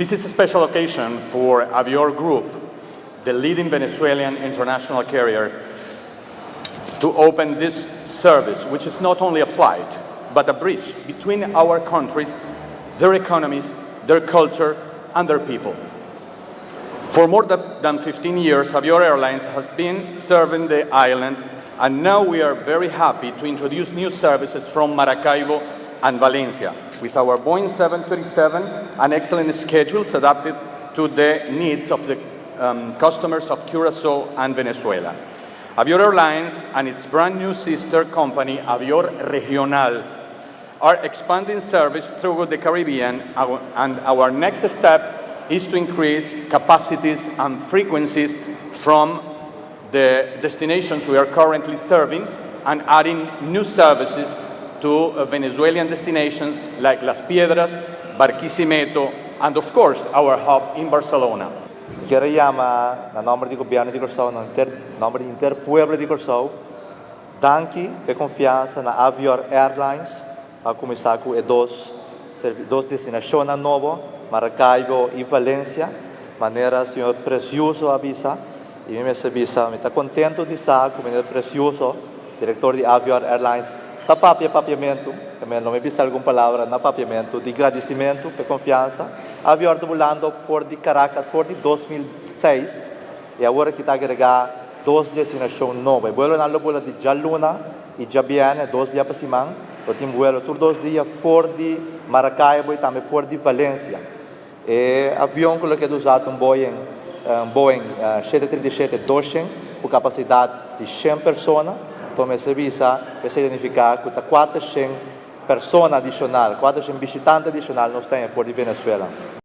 This is a special occasion for Avior Group, the leading Venezuelan international carrier, to open this service, which is not only a flight, but a bridge between our countries, their economies, their culture, and their people. For more than 15 years, Avior Airlines has been serving the island, and now we are very happy to introduce new services from Maracaibo and Valencia, with our Boeing 737 and excellent schedules adapted to the needs of the customers of Kòrsou and Venezuela. Avior Airlines and its brand new sister company, Avior Regional, are expanding service throughout the Caribbean, and our next step is to increase capacities and frequencies from the destinations we are currently serving and adding new services to Venezuelan destinations like Las Piedras, Barquisimeto, and of course our hub in Barcelona. Queremos, na nome do governo de Kòrsou, no nome do interpueblo de Kòrsou, danke pela confiança na Avior Airlines, a começar com duas destinações na Nobo, Maracaibo e Valencia. Maneira, senhor precioso avisa, e me avisa, me está contente de estar com o senhor precioso, diretor de Avior Airlines, da papiamento, também não me avisa alguma palavra, na papiamento, de agradecimento, pela confiança. A Avior está volando por de Caracas, por de 2006, e agora que está agregando duas destinações novas. Buelo na bula de djaluna e jabiane, dois dias para cima. Eu tenho vuelo todos 2 dias fora de Maracaibo e também fora de Valencia. E avião que é usado um Boeing 737-200 com capacidade de 100 pessoas. Então, me serviço para significar que 400 pessoas adicionais, 400 visitantes adicionais nós temos fora de Venezuela.